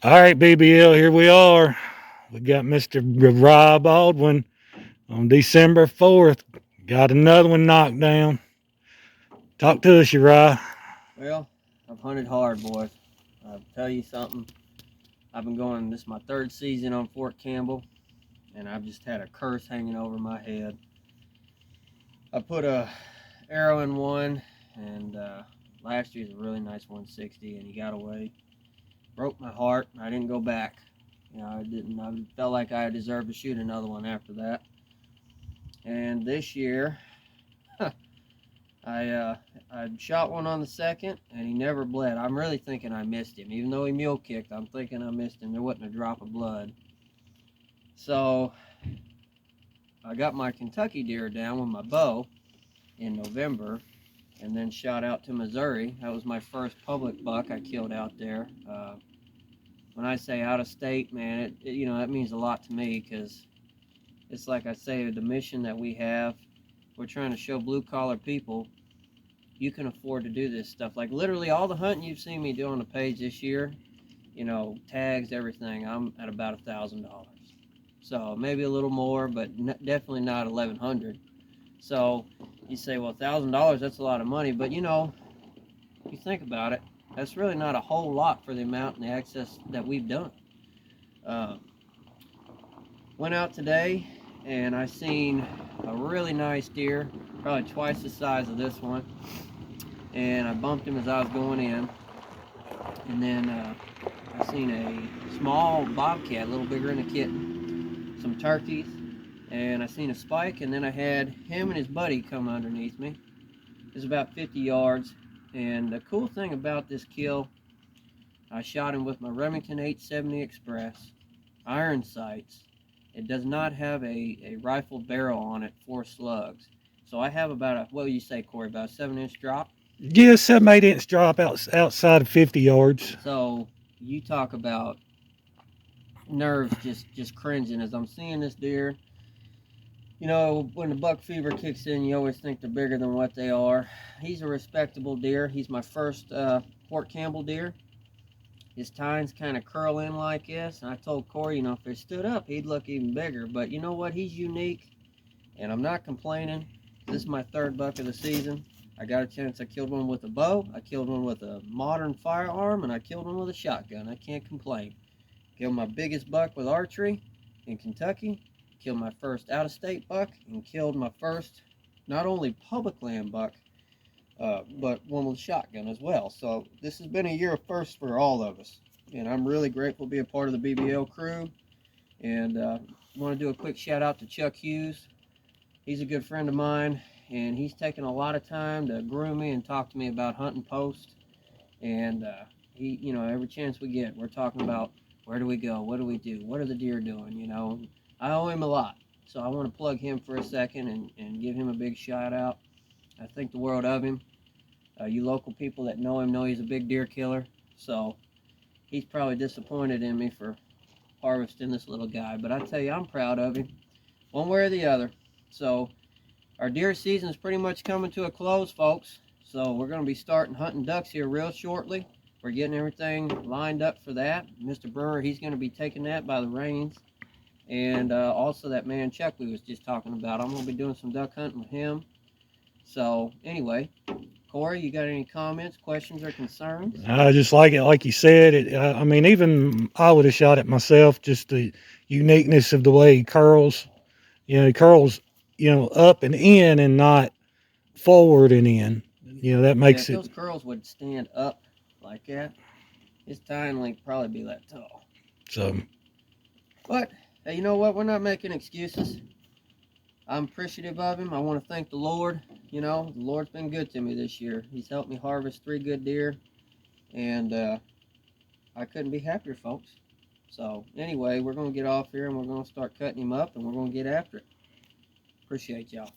All right, BBL, here we are. We got Mr. Rob Baldwin on December 4th. Got another one knocked down. Talk to us, Uriah. Well, I've hunted hard, boys. I'll tell you something. I've been going, this is my third season on Fort Campbell, and I've just had a curse hanging over my head. I put a arrow in one, and last year's a really nice 160, and he got away. Broke my heart. I didn't go back. I didn't. I felt like I deserved to shoot another one after that. And this year, I uh, I shot one on the second, and he never bled. I'm really thinking I missed him, even though he mule kicked. I'm thinking I missed him. There wasn't a drop of blood. So I got my Kentucky deer down with my bow in November, and then shot out to Missouri. That was my first public buck I killed out there. When I say out of state, man, that means a lot to me because it's like I say, the mission that we have. We're trying to show blue collar people you can afford to do this stuff. Like literally all the hunting you've seen me do on the page this year, tags, everything, I'm at about $1,000. So maybe a little more, but definitely not 1,100. So you say, well, $1,000, that's a lot of money. But if you think about it, that's really not a whole lot for the amount and the access that we've done. Uh, Went out today and I seen a really nice deer, probably twice the size of this one. And I bumped him as I was going in. And then I seen a small bobcat, a little bigger than a kitten, some turkeys, and I seen a spike. And then I had him and his buddy come underneath me. It was about 50 yards. And the cool thing about this kill, I shot him with my Remington 870 Express, iron sights. It does not have a rifle barrel on it for slugs. So I have about what would you say, Corey, about a 7-inch drop? Yeah, 7, 8 inch drop outside of 50 yards. So you talk about nerves just cringing as I'm seeing this deer. When the buck fever kicks in, you always think they're bigger than what they are. He's a respectable deer. He's my first Fort Campbell deer. His tines kind of curl in like this, and I told Corey, if they stood up, he'd look even bigger. But you know what? He's unique, and I'm not complaining. This is my third buck of the season. I got a chance. I killed one with a bow, I killed one with a modern firearm, and I killed one with a shotgun. I can't complain. Killed my biggest buck with archery in Kentucky. Killed my first out-of-state buck, and killed my first not only public land buck, but one with a shotgun as well. So this has been a year of firsts for all of us, and I'm really grateful to be a part of the BBL crew. And want to do a quick shout out to Chuck Hughes. He's a good friend of mine, and he's taken a lot of time to groom me and talk to me about hunting post. And every chance we get, we're talking about where do we go, what do we do, what are the deer doing. I owe him a lot, so I want to plug him for a second and give him a big shout out. I think the world of him. You local people that know him know he's a big deer killer, so he's probably disappointed in me for harvesting this little guy, but I tell you, I'm proud of him one way or the other. So our deer season is pretty much coming to a close, folks. So we're going to be starting hunting ducks here real shortly. We're getting everything lined up for that. Mr. Brewer, he's going to be taking that by the reins. And also that man Chuck we was just talking about. I'm going to be doing some duck hunting with him. So anyway, Corey, you got any comments, questions, or concerns? I just like it, like you said. I mean, even I would have shot it myself. Just the uniqueness of the way he curls. He curls, up and in, and not forward and in. That Yeah, makes if it those curls would stand up like that, his tine length probably be that tall. so. But hey, you know what? We're not making excuses. I'm appreciative of him. I want to thank the Lord. The Lord's been good to me this year. He's helped me harvest 3 good deer, and I couldn't be happier, folks. So anyway, we're going to get off here and we're going to start cutting him up and we're going to get after it. Appreciate y'all.